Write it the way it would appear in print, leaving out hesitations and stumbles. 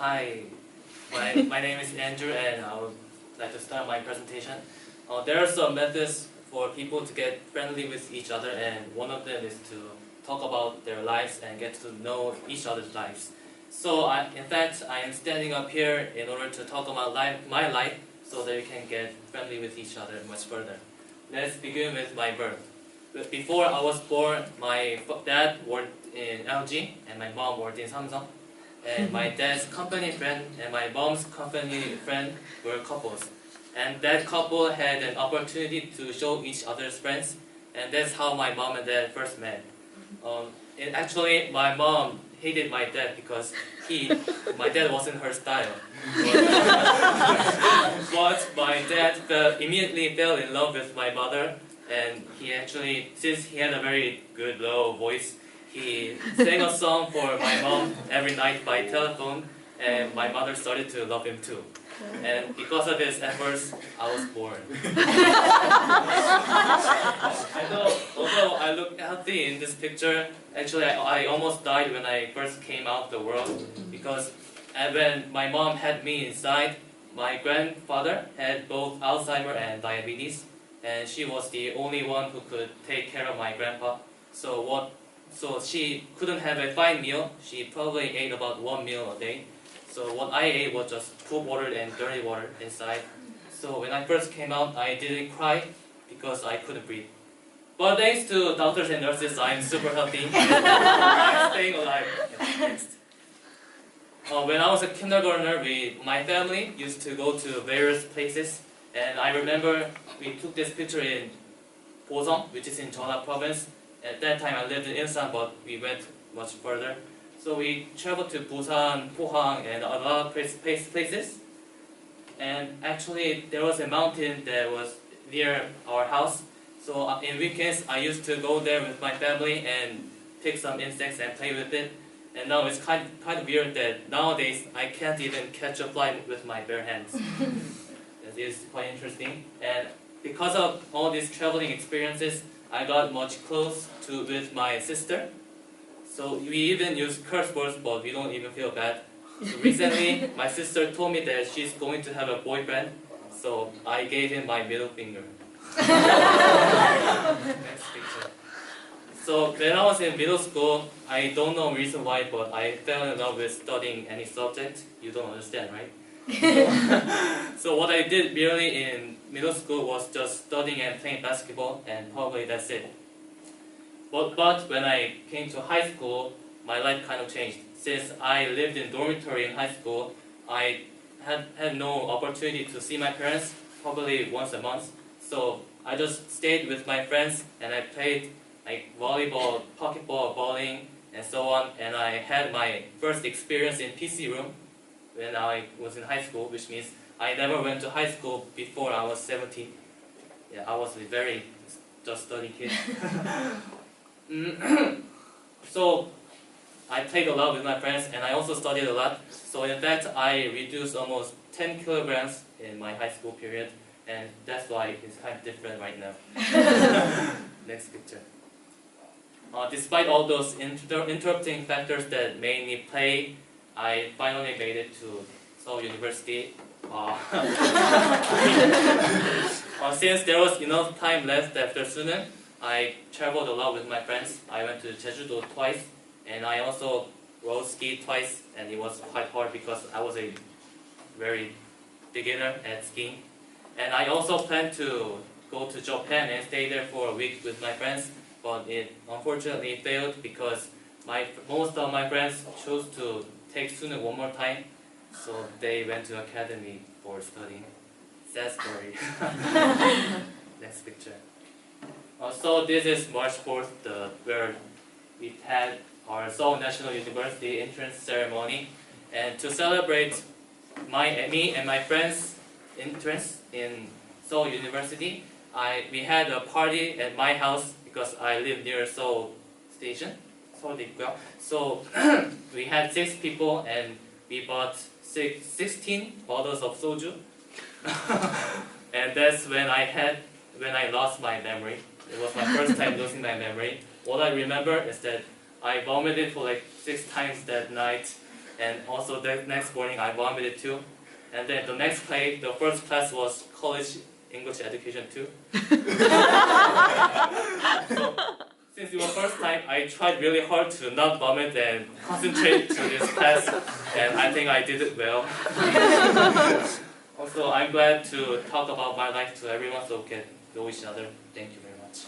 Hi, my name is Andrew, and I would like to start my presentation. There are some methods for people to get friendly with each other, and one of them is to talk about their lives and get to know each other's lives. So, in fact, I am standing up here in order to talk about my life, so that we can get friendly with each other much further. Let's begin with my birth. Before I was born, my dad worked in LG, and my mom worked in Samsung. And my dad's company friend and my mom's company friend were couples. And that couple had an opportunity to show each other's friends, and that's how my mom and dad first met. Actually, my mom hated my dad because my dad wasn't her style. But my dad immediately fell in love with my mother, and since he had a very good low voice, he sang a song for my mom every night by telephone, and my mother started to love him too. And because of his efforts, I was born. Although I look healthy in this picture, actually I almost died when I first came out the world, because when my mom had me inside, my grandfather had both Alzheimer's and diabetes, and she was the only one who could take care of my grandpa. So she couldn't have a fine meal. She probably ate about one meal a day. So what I ate was just poop water and dirty water inside. So when I first came out, I didn't cry because I couldn't breathe. But thanks to doctors and nurses, I'm super healthy. I'm staying alive. Next. When I was a kindergartner, my family used to go to various places. And I remember we took this picture in Boseong, which is in Jeonna province. At that time, I lived in Ilsan, but we went much further. So we traveled to Busan, Pohang, and a lot of places. And actually, there was a mountain that was near our house. So in weekends, I used to go there with my family and pick some insects and play with it. And now it's kind of weird that nowadays I can't even catch a fly with my bare hands. It is quite interesting. And because of all these traveling experiences, I got much close with my sister. So we even use curse words, but we don't even feel bad. So recently, my sister told me that she's going to have a boyfriend, so I gave him my middle finger. Next picture. So when I was in middle school, I don't know reason why, but I fell in love with studying any subject. You don't understand, right? So what I did merely in middle school was just studying and playing basketball, and probably that's it. But when I came to high school, my life kind of changed. Since I lived in dormitory in high school, I had no opportunity to see my parents, probably once a month. So I just stayed with my friends, and I played like volleyball, pocketball, bowling, and so on. And I had my first experience in PC room when I was in high school, which means I never went to high school before I was 17. Yeah, I was a very just study kid. So I played a lot with my friends, and I also studied a lot. So in fact, I reduced almost 10 kilograms in my high school period, and that's why it's kind of different right now. Next picture. Despite all those interrupting factors that made me play, I finally made it to Seoul University. Since there was enough time left after Suneung, I traveled a lot with my friends. I went to Jeju-do twice, and I also road skied twice, and it was quite hard because I was a very beginner at skiing. And I also planned to go to Japan and stay there for a week with my friends, but it unfortunately failed because most of my friends chose to take Suneung one more time, so they went to academy for studying. Sad story. Next picture. So this is March 4th, where we had our Seoul National University entrance ceremony, and to celebrate me and my friends' entrance in Seoul University, we had a party at my house because I live near Seoul Station. So we had 6 people, and we bought 16 bottles of soju. And that's when I lost my memory. It was my first time losing my memory. What I remember is that I vomited for like 6 times that night, and also the next morning I vomited too. And then the next day, the first class was college English education too. So, since it was first time, I tried really hard to not vomit and concentrate to this class, and I think I did it well. Also, I'm glad to talk about my life to everyone so we can know each other. Thank you very much.